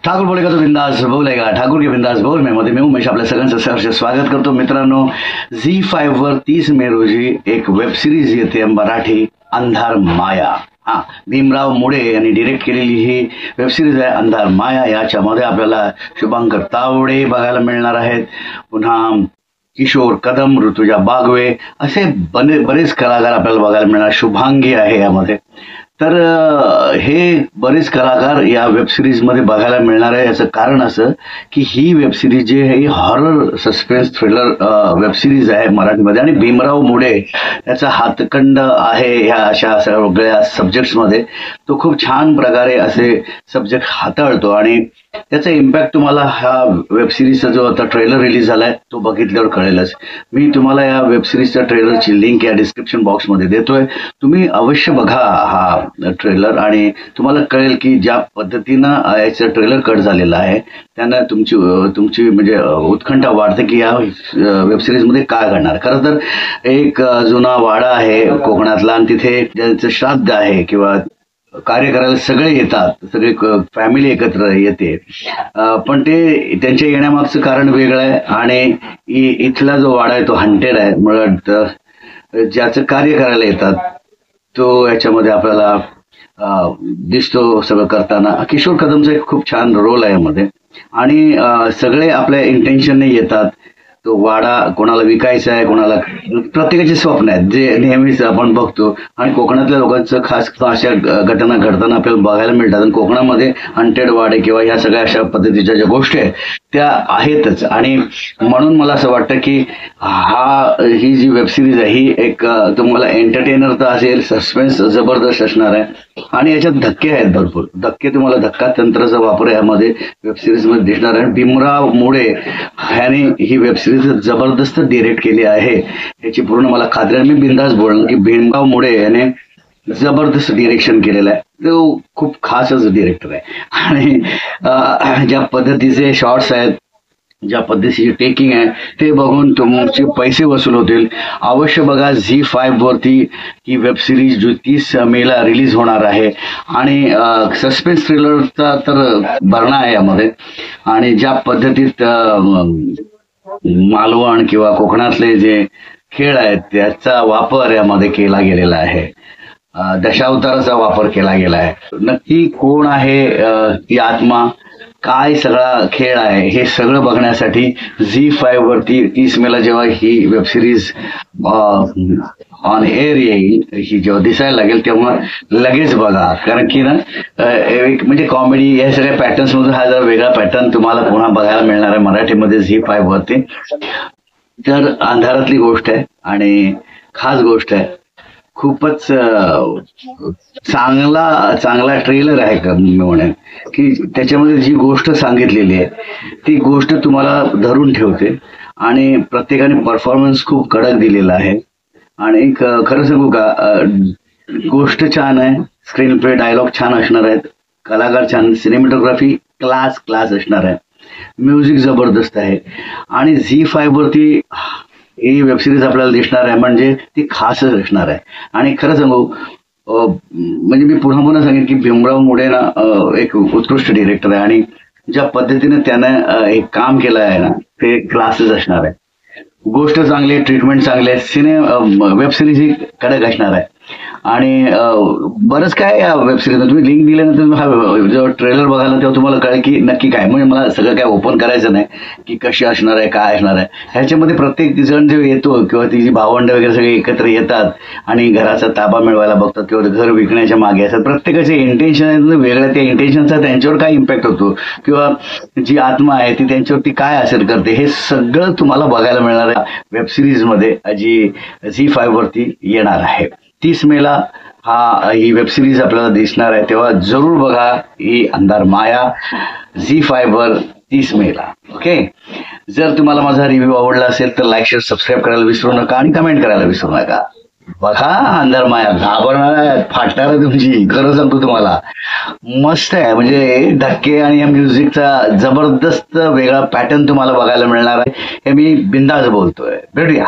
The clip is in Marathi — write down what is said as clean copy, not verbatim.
ठाकूर बोलेगा तो बिंदास बोलेगा, ठाकूर के बिंदास बोल में मध्ये मी उमेश आपल्या सगळ्यांचं सहर्ष स्वागत करतो. मित्रांनो, झी5 वर 30 मे रोजी एक वेब सिरीज येते मराठी, अंधार माया. भीमराव मुडे यांनी डिरेक्ट केलेली ही वेब सिरीज आहे अंधार माया. याच्यामध्ये आपल्याला शुभांकर तावडे बघायला मिळणार आहेत, पुन्हा किशोर कदम, ऋतुजा बागवे असे बरेच कलाकार आपल्याला बघायला मिळणार. शुभांगी आहे यामध्ये. तर हे बरेच कलाकार या वेब सिरीज मध्ये बघायला मिळणार आहे. याचं कारण असं की ही वेब सिरीज जी आहे ही horror suspense thriller web series आहे मराठीमध्ये, आणि भीमराव मुडे याचा हातखंड आहे ह्या अशा सगळ्या सब्जेक्ट्समध्ये. तो खूप छान प्रकारे असे सब्जेक्ट हाताळतो आणि त्याचा इम्पॅक्ट तुम्हाला हा वेब सिरीजचा जो आता ट्रेलर रिलीज झालाय तो बघितल्यावर कळेलच. मी तुम्हाला या वेब सिरीजच्या ट्रेलरची लिंक या डिस्क्रिप्शन बॉक्समध्ये देतोय. तुम्ही अवश्य बघा हा ट्रेलर आणि तुम्हाला कळेल की ज्या पद्धतीनं याचं ट्रेलर कट झालेलं आहे त्यानं तुमची म्हणजे उत्कंठा वाढते की या वेब सिरीजमध्ये काय घडणार. खरं तर एक जुना वाडा आहे कोकणातला आणि तिथे ज्यांचं श्राद्ध आहे किंवा कार्य करायला सगळे येतात, सगळे फॅमिली एकत्र येते, पण ते त्यांच्या येण्यामागचं कारण वेगळं आहे. आणि इथला जो वाडा आहे तो हंटेड आहे. मला वाटतं ज्याचं कार्य करायला येतात तो याच्यामध्ये आपल्याला दिसतो सगळं करताना. किशोर कदमचा एक खूप छान रोल आहे यामध्ये. आणि सगळे आपल्या इंटेन्शनने येतात. तो वाडा कोणाला विकायचा आहे, कोणाला प्रत्येकाचे स्वप्न आहेत जे नेहमीच आपण बघतो. आणि कोकणातल्या लोकांचं खास अशा घटना घडताना आपल्याला बघायला मिळतात. आणि कोकणामध्ये हंटेड वाडे किंवा ह्या सगळ्या अशा पद्धतीच्या ज्या गोष्टी आहेत त्या आहेतच. आणि म्हणून मला असं वाटतं की ही जी वेब सिरीज आहे ही एक तुम्हाला एंटरटेनर तर असेल, सस्पेन्स जबरदस्त असणार आहे आणि याच्यात धक्के आहेत भरपूर. तुम्हाला धक्का तंत्राचा वापर यामध्ये वेब सिरीज मध्ये दिसणार आहे. भीमराव मुडे ह्याने ही वेब सिरीज जबरदस्त डिरेक्ट केली आहे याची पूर्ण मला खात्री आहे. मी बिंदास बोललो की भीमराव मुडे याने जबरदस्त डिरेक्शन केलेलं आहे. तो खूप खासच डिरेक्टर आहे. आणि ज्या पद्धतीचे शॉर्ट्स आहेत, ज्या पद्धतीची टेकिंग आहे ते बघून तुमचे पैसे वसूल होतील. अवश्य बघा. झी5 वरती ही वेब सिरीज जो 30 मेला रिलीज होणार आहे. आणि सस्पेन्स थ्रिलरचा तर भरणा आहे यामध्ये. आणि ज्या पद्धतीत मालवण किंवा कोकणातले जे खेळ आहेत त्याचा वापर यामध्ये केला गेलेला आहे. दशावताराचा वापर केला गेला आहे. नक्की कोण आहे ती आत्मा, काय सगळा खेळ आहे हे सगळं बघण्यासाठी झी5 वरती 30 मेला जेव्हा ही वेब सिरीज ऑन एअर येईल, ही जेव्हा दिसायला लागेल तेव्हा लगेच बघा. कारण की ना एक म्हणजे कॉमेडी या सगळ्या पॅटर्न्स मधून हा जरा वेगळा पॅटर्न तुम्हाला पुन्हा बघायला मिळणार आहे मराठीमध्ये झी5 वरती. तर अंधारातली गोष्ट आहे आणि खास गोष्ट आहे. खूपच चांगला ट्रेलर आहे का मी म्हणेन की त्याच्यामध्ये जी गोष्ट सांगितलेली आहे ती गोष्ट तुम्हाला धरून ठेवते. आणि प्रत्येकाने परफॉर्मन्स खूप कडक दिलेला आहे. आणि खरं सांगू का, गोष्ट छान आहे, स्क्रीन प्ले डायलॉग छान असणार आहेत, कलाकार छान, सिनेमॅटोग्राफी क्लास असणार आहे, म्युझिक जबरदस्त आहे. आणि झी5 वरती ही वेब सिरीज आपल्याला दिसणार आहे म्हणजे ती खासच असणार आहे. आणि खरं सांगू म्हणजे मी पुन्हा सांगेन की भीमराव मुडे ना एक उत्कृष्ट डिरेक्टर आहे. आणि ज्या पद्धतीने त्यानं एक काम केलं आहे ना ते क्लासेस असणार आहे. गोष्ट चांगली, ट्रीटमेंट चांगले, वेब सिरीज ही कडक असणार आहे. आणि बरंच काय या वेब सिरीज तुम्ही लिंक दिल्यानंतर जेव्हा ट्रेलर बघायला तेव्हा तुम्हाला कळेल की नक्की काय. म्हणजे मला सगळं काय ओपन करायचं नाही की कशी असणार आहे, काय असणार आहे. ह्याच्यामध्ये प्रत्येक जण जो येतो किंवा तिची भावंड वगैरे सगळे एकत्र येतात आणि घराचा ताबा मिळवायला बघतात किंवा घर विकण्याच्या मागे असतात. प्रत्येकाचे इंटेन्शन वेगळं, त्या इंटेन्शनचा त्यांच्यावर काय इम्पॅक्ट होतो किंवा जी आत्मा आहे ती त्यांच्यावरती काय असर करते हे सगळं तुम्हाला बघायला मिळणार आहे वेब सिरीज मध्ये जी झी5 वरती येणार आहे. 30 मेला ही वेब सिरीज आपल्याला दिसणार आहे तेव्हा जरूर बघा ही अंधार माया झी5 वर 30 मेला. ओके. जर तुम्हाला माझा रिव्ह्यू आवडला असेल तर लाईक, शेअर, सबस्क्राईब करायला विसरू नका आणि कमेंट करायला विसरू नका. बघा अंधार माया, घाबरणार आहे तुमची. खरं सांगतो तुम्हाला मस्त आहे. म्हणजे धक्के आणि या म्युझिकचा जबरदस्त वेगळा पॅटर्न तुम्हाला बघायला मिळणार आहे हे मी बिंदास बोलतोय. भेटूया.